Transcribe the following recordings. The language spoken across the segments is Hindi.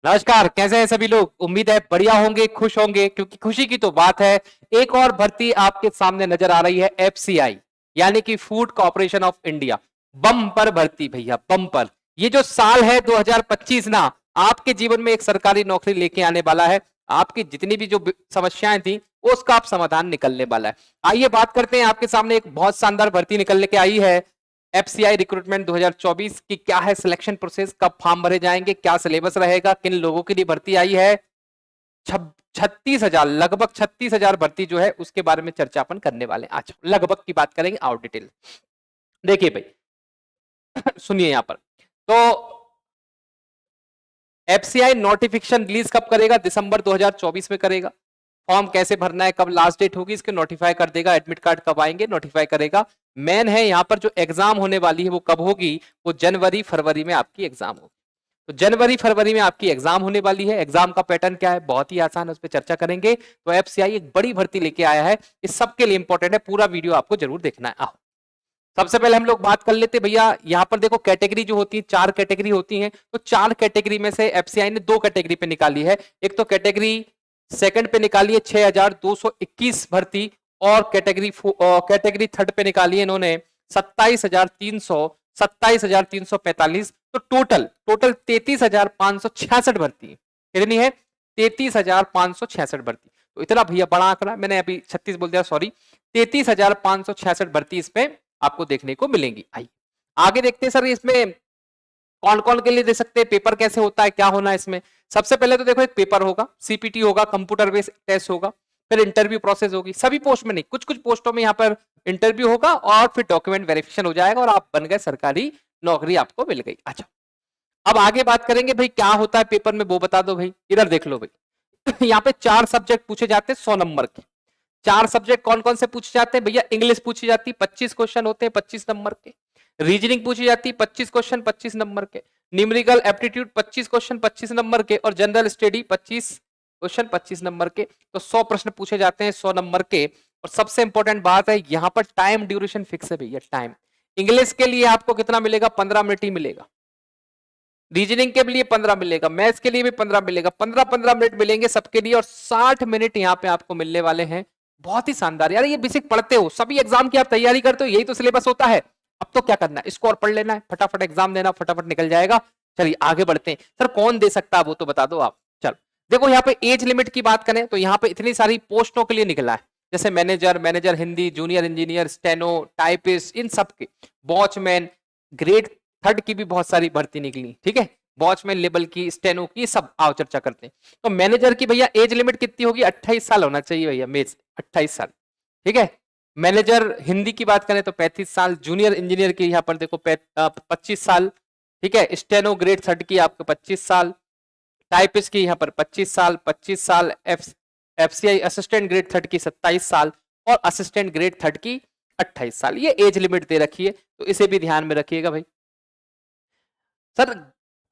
नमस्कार, कैसे हैं सभी लोग। उम्मीद है बढ़िया होंगे, खुश होंगे, क्योंकि खुशी की तो बात है। एक और भर्ती आपके सामने नजर आ रही है, एफसीआई यानी कि food corporation of India. Bumper भर्ती भैया, बम्पर। ये जो साल है 2025 ना, आपके जीवन में एक सरकारी नौकरी लेके आने वाला है। आपकी जितनी भी जो समस्याएं थी उसका आप समाधान निकलने वाला है। आइए बात करते हैं, आपके सामने एक बहुत शानदार भर्ती निकल के आई है। एफसीआई रिक्रूटमेंट 2024 की क्या है सिलेक्शन प्रोसेस, कब फॉर्म भरे जाएंगे, क्या सिलेबस रहेगा, किन लोगों के लिए भर्ती आई है। 36,000, लगभग 36,000 भर्ती जो है उसके बारे में चर्चा अपन करने वाले हैं। अच्छा, लगभग की बात करेंगे, और डिटेल देखिए भाई। सुनिए यहां पर तो एफसीआई नोटिफिकेशन रिलीज कब करेगा, दिसंबर 2024 में करेगा। फॉर्म कैसे भरना है, कब लास्ट डेट होगी इसके नोटिफाई कर देगा। एडमिट कार्ड कब आएंगे, नोटिफाई करेगा। मेन है यहाँ पर जो एग्जाम होने वाली है वो कब होगी, वो जनवरी फरवरी में आपकी एग्जाम होगी। तो जनवरी फरवरी में आपकी एग्जाम होने वाली है। एग्जाम का पैटर्न क्या है, बहुत ही आसान है, उस पर चर्चा करेंगे। तो एफसीआई एक बड़ी भर्ती लेके आया है, इस सबके लिए इंपॉर्टेंट है, पूरा वीडियो आपको जरूर देखना है। आओ सबसे पहले हम लोग बात कर लेते भैया। यहां पर देखो कैटेगरी जो होती है, 4 कैटेगरी होती हैं। तो 4 कैटेगरी में से एफसीआई ने 2 कैटेगरी पे निकाली है। एक तो कैटेगरी सेकंड पे निकाली है 6,221 भर्ती, और कैटेगरी थर्ड पे निकाली है इन्होंने 27,345। तो टोटल टोटल 33,566 भर्ती कितनी है, 33,566 भर्ती। तो इतना भैया बड़ा आंकड़ा, मैंने अभी 36 बोल दिया, सॉरी। 33,566 भर्ती इसमें आपको देखने को मिलेंगी। आइए आगे देखते हैं सर, इसमें कौन कौन के लिए दे सकते हैं, पेपर कैसे होता है, क्या होना है इसमें। सबसे पहले तो देखो एक पेपर होगा, सीपीटी होगा, कंप्यूटर बेस्ड टेस्ट होगा। फिर इंटरव्यू प्रोसेस होगी, सभी पोस्ट में नहीं, कुछ कुछ पोस्टों में यहाँ पर इंटरव्यू होगा, और फिर डॉक्यूमेंट वेरिफिकेशन हो जाएगा और आप बन गए, सरकारी नौकरी आपको मिल गई। अच्छा, अब आगे बात करेंगे भाई क्या होता है पेपर में, वो बता दो भाई। इधर देख लो भाई। यहाँ पे 4 सब्जेक्ट पूछे जाते हैं 100 नंबर के। 4 सब्जेक्ट कौन कौन से पूछे जाते हैं भैया। इंग्लिश पूछी जाती है, 25 क्वेश्चन होते हैं 25 नंबर के। रीजनिंग पूछी जाती है 25 क्वेश्चन 25 नंबर के। न्यूमेरिकल एप्टीट्यूड 25 क्वेश्चन 25 नंबर के, और जनरल स्टडी 25 क्वेश्चन 25 नंबर के। तो 100 प्रश्न पूछे जाते हैं 100 नंबर के। और सबसे इंपॉर्टेंट बात है यहाँ पर टाइम ड्यूरेशन फिक्स है भैया, टाइम। इंग्लिश के लिए आपको कितना मिलेगा, 15 मिनट ही मिलेगा। रीजनिंग के लिए 15 मिलेगा, मैथ्स के लिए भी 15 मिलेगा, 15-15 मिनट मिलेंगे सबके लिए, और 60 मिनट यहाँ पे आपको मिलने वाले हैं। बहुत ही शानदार यार, ये बेसिक पढ़ते हो, सभी एग्जाम की आप तैयारी करते हो, यही तो सिलेबस होता है। अब तो क्या करना है, इसको और पढ़ लेना है, फटाफट एग्जाम देना, फटाफट निकल जाएगा। चलिए आगे बढ़ते हैं। सर कौन दे सकता है वो तो बता दो आप। चलो देखो, यहाँ पे एज लिमिट की बात करें तो यहाँ पे इतनी सारी पोस्टों के लिए निकला है, जैसे manager, manager Hindi, junior engineer, steno, typist, इन सब के। वॉचमैन, ग्रेड थर्ड की भी बहुत सारी भर्ती निकली, ठीक है। वॉचमैन लेवल की, स्टेनो की, सब आओ चर्चा करते हैं। तो मैनेजर की भैया एज लिमिट कितनी होगी, 28 साल होना चाहिए भैया, मेज 28 साल, ठीक है। मैनेजर हिंदी की बात करें तो 35 साल। जूनियर इंजीनियर की यहाँ पर देखो 25 साल, ठीक है। स्टेनो ग्रेड थर्ड की आपको 25 साल। टाइपिस्ट की यहाँ पर 25 साल, 25 साल। एफसीआई असिस्टेंट ग्रेड थर्ड की 27 साल, और असिस्टेंट ग्रेड थर्ड की 28 साल। ये एज लिमिट दे रखी है, तो इसे भी ध्यान में रखिएगा भाई। सर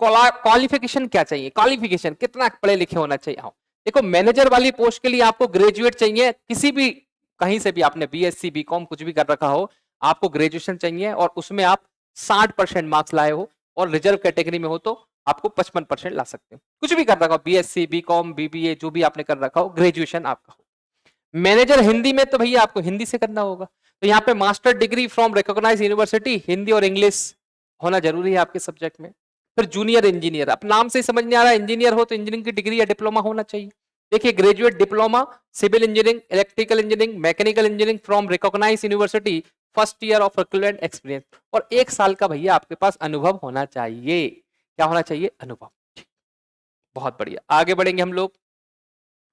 क्वालिफिकेशन क्या चाहिए, क्वालिफिकेशन कितना पढ़े लिखे होना चाहिए। हाँ देखो, मैनेजर वाली पोस्ट के लिए आपको ग्रेजुएट चाहिए, किसी भी कहीं से भी आपने बीएससी बीकॉम कुछ भी कर रखा हो, आपको ग्रेजुएशन चाहिए, और उसमें आप 60% मार्क्स लाए हो, और रिजर्व कैटेगरी में हो तो आपको 55% ला सकते हो। कुछ भी कर रखा हो, बीएससी बीकॉम बीबीए जो भी आपने कर रखा हो, ग्रेजुएशन आपका हो। मैनेजर हिंदी में तो भैया आपको हिंदी से करना होगा, तो यहाँ पे master degree from recognise university, Hindi और इंग्लिश होना जरूरी है आपके सब्जेक्ट में। फिर जूनियर इंजीनियर, अब नाम से समझ नहीं आ रहा है, इंजीनियर हो तो इंजीनियरिंग की डिग्री या डिप्लोमा होना चाहिए। देखिए, graduate diploma civil engineering, electrical engineering, mechanical engineering from recognise university, first year of equivalent experience, और 1 साल का भैया आपके पास अनुभव होना चाहिए। क्या होना चाहिए, अनुभव। बहुत बढ़िया, आगे बढ़ेंगे हम लोग।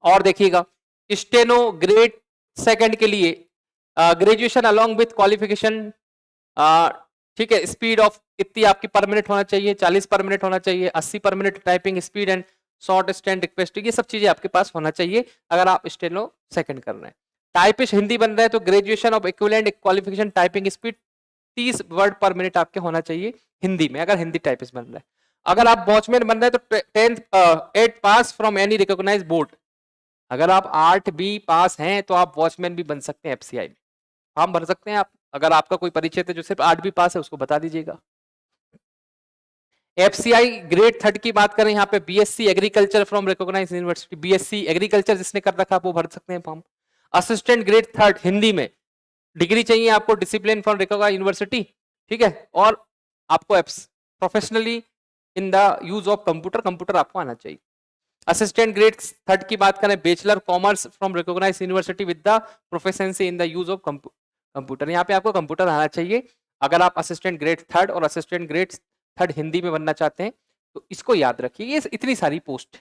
और देखिएगा, स्टेनो ग्रेड सेकंड के लिए ग्रेजुएशन अलोंग विथ क्वालिफिकेशन, ठीक है। स्पीड ऑफ कितनी आपकी पर मिनट होना चाहिए, 40 पर मिनट होना चाहिए, 80 पर minute typing speed, and short stand request, ये सब चीजें आपके पास होना चाहिए अगर आप स्टेनो सेकंड कर रहे हैं। टाइपिस्ट हिंदी बन रहा है तो graduation of equivalent qualification typing speed 30 word पर मिनट आपके होना चाहिए हिंदी में, अगर हिंदी टाइपिस्ट बन रहा है। अगर आप वॉचमैन बन रहे हैं तो 8 पास फ्रॉम एनी रिकॉग्नाइज बोर्ड, अगर आप 8 बी पास हैं तो आप वॉचमैन भी बन सकते हैं एफसीआई में, फॉर्म भर सकते हैं आप। अगर आपका कोई परिचय है जो सिर्फ 8 बी पास है, उसको बता दीजिएगा। एफसीआई ग्रेड थर्ड की बात करें, यहाँ पे BSc agriculture from recognised university, BSc agriculture जिसने कर रखा वो भर सकते हैं form. Assistant grade third Hindi में डिग्री चाहिए आपको डिसिप्लिन फ्रॉम रिकॉग्नाइज्ड यूनिवर्सिटी, ठीक है, और आपको professionally in the use of computer, computer आपको आना चाहिए। असिस्टेंट ग्रेड थर्ड की बात करें, bachelor commerce from recognised university with the proficiency in the use of computer, यहाँ पे आपको कंप्यूटर आना चाहिए अगर आप असिस्टेंट ग्रेड थर्ड और असिस्टेंट ग्रेड थर्ड हिंदी में बनना चाहते हैं तो इसको याद रखिए। ये इतनी सारी पोस्ट,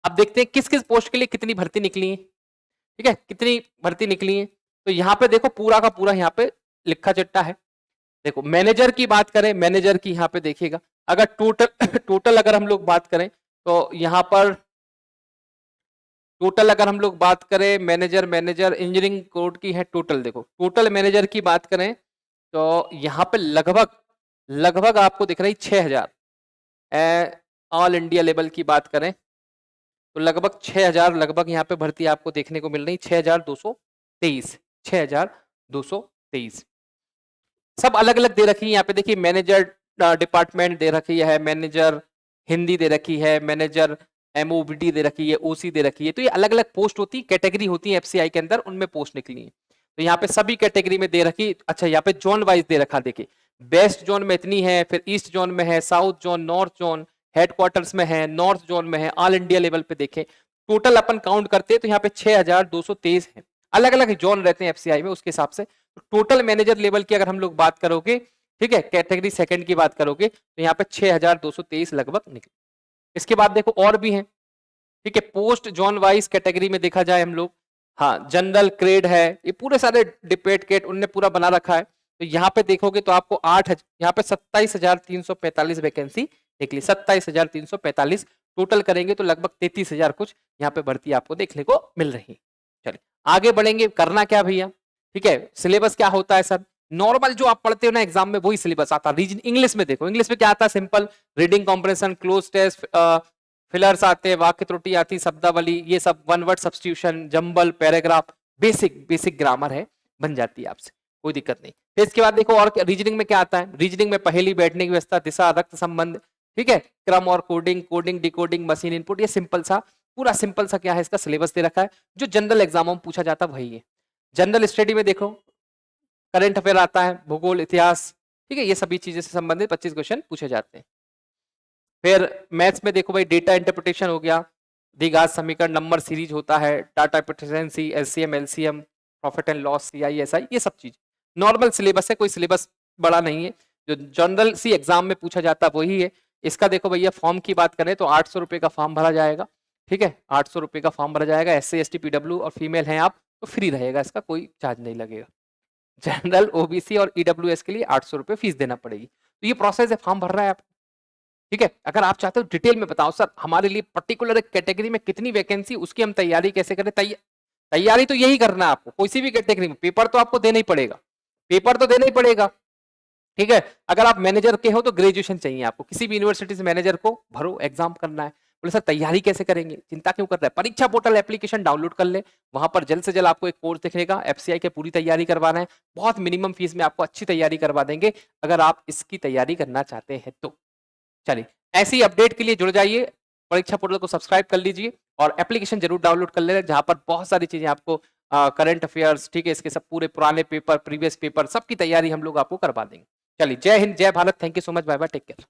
अब देखते हैं किस किस पोस्ट के लिए कितनी भर्ती निकली है, ठीक है, कितनी भर्ती निकली है। तो यहाँ पे देखो पूरा का पूरा यहाँ पे लिखा चिट्टा है। देखो मैनेजर की बात करें, मैनेजर की यहाँ पे देखिएगा, अगर टोटल टोटल अगर हम लोग बात करें तो यहाँ पर टोटल अगर हम लोग बात करें मैनेजर इंजीनियरिंग कोड की है टोटल, देखो टोटल मैनेजर की बात करें तो यहाँ पे लगभग आपको दिख रही 6000। ऑल इंडिया लेवल की बात करें तो लगभग 6000 लगभग यहाँ पे भर्ती आपको देखने को मिल रही, 6223 सब अलग अलग दे रखी है। यहाँ पे देखिए मैनेजर डिपार्टमेंट दे रखी है, मैनेजर हिंदी दे रखी है, मैनेजर एमओबीडी दे रखी है, ओसी दे रखी है। तो ये अलग अलग पोस्ट होती है, कैटेगरी होती है एफसीआई के अंदर, उनमें पोस्ट निकली है। तो यहाँ पे सभी कैटेगरी में दे रखी। अच्छा यहाँ पे जोन वाइज दे रखा, देखिए वेस्ट जोन में इतनी है, फिर ईस्ट जोन में है, south zone, north zone, headquarters में है, नॉर्थ जोन में है, ऑल इंडिया लेवल पे देखें टोटल अपन काउंट करते हैं तो यहाँ पे 6223 है। अलग अलग जोन रहते हैं एफसीआई में, उसके हिसाब से टोटल मैनेजर लेवल की अगर हम लोग बात करोगे, ठीक है, कैटेगरी सेकंड की बात करोगे तो यहाँ पे 6223 लगभग निकले। इसके बाद देखो और भी हैं, ठीक है, पोस्ट जोन वाइज कैटेगरी में देखा जाए हम लोग, हाँ जनरल ग्रेड है, ये पूरे सारे डिपेट केट उनने पूरा बना रखा है। तो यहाँ पे देखोगे तो आपको यहाँ पे 27,345 वैकेंसी निकली, 27,345 टोटल करेंगे तो लगभग 33,000 कुछ यहाँ पे भर्ती आपको देखने को मिल रही। चलिए आगे बढ़ेंगे, करना क्या भैया, ठीक है, सिलेबस क्या होता है सर, नॉर्मल जो आप पढ़ते हो ना एग्जाम में वही सिलेबस आता है। रीजन इंग्लिश में देखो, इंग्लिश में क्या आता है, simple reading compression, cloze test, fillers आते हैं, वाक्य त्रुटि आती, शब्दावली, ये सब, one word substitution, jumble, paragraph, basic grammar है, बन जाती है आपसे, कोई दिक्कत नहीं। फिर इसके बाद देखो और रीजनिंग में क्या आता है, रीजनिंग में पहेली, बैठने की व्यवस्था, दिशा, रक्त संबंध, ठीक है, क्रम और कोडिंग डिकोडिंग, मशीन इनपुट, ये सिंपल सा पूरा सिंपल सा क्या है इसका सिलेबस दे रखा है, जो जनरल एग्जामों में पूछा जाता वही है। जनरल स्टडी में देखो करंट अफेयर आता है, भूगोल, इतिहास, ठीक है, ये सभी चीजें से संबंधित 25 क्वेश्चन पूछे जाते हैं। फिर मैथ्स में देखो भाई डेटा इंटरप्रिटेशन हो गया, द्विघात समीकरण, नंबर सीरीज होता है, data efficiency, LCM LCM, profit and loss, CI SI, ये सब चीज नॉर्मल सिलेबस है, कोई सिलेबस बड़ा नहीं है, जो जनरल सी एग्जाम में पूछा जाता वही है। इसका देखो भैया फॉर्म की बात करें तो 800 रुपए का फॉर्म भरा जाएगा, ठीक है, 800 रुपए का फॉर्म भरा जाएगा। एससी एसटी पीडब्ल्यू और फीमेल हैं आप तो फ्री रहेगा, इसका कोई चार्ज नहीं लगेगा। जनरल ओबीसी और ईडब्ल्यूएस के लिए 800 रुपए फीस देना पड़ेगी। तो ये प्रोसेस है, फॉर्म भर रहा है आप, ठीक है। अगर आप चाहते हो डिटेल में बताओ सर हमारे लिए पर्टिकुलर कैटेगरी में कितनी वैकेंसी, उसकी हम तैयारी कैसे करें, तैयारी तो यही करना है आपको, कोई भी कैटेगरी में पेपर तो आपको देना ही पड़ेगा, पेपर तो देना ही पड़ेगा, ठीक है। अगर आप मैनेजर के हो तो ग्रेजुएशन चाहिए आपको, किसी भी यूनिवर्सिटी से मैनेजर को भरो, एग्जाम करना है। बोले सर तैयारी कैसे करेंगे, चिंता क्यों कर रहा है, परीक्षा पोर्टल एप्लीकेशन डाउनलोड कर ले, वहां पर जल्द से जल्द आपको एक कोर्स दिखेगा, एफसीआई की पूरी तैयारी करवाना है, बहुत मिनिमम फीस में आपको अच्छी तैयारी करवा देंगे अगर आप इसकी तैयारी करना चाहते हैं तो। चलिए ऐसी अपडेट के लिए जुड़ जाइए, परीक्षा पोर्टल को सब्सक्राइब कर लीजिए और एप्लीकेशन जरूर डाउनलोड कर ले, जहां पर बहुत सारी चीजें आपको करंट अफेयर्स, ठीक है, इसके सब पूरे पुराने पेपर, प्रीवियस पेपर, सबकी तैयारी हम लोग आपको करवा देंगे। चलिए Jai Hind, Jai Bharat, thank you so much, bye bye, take care.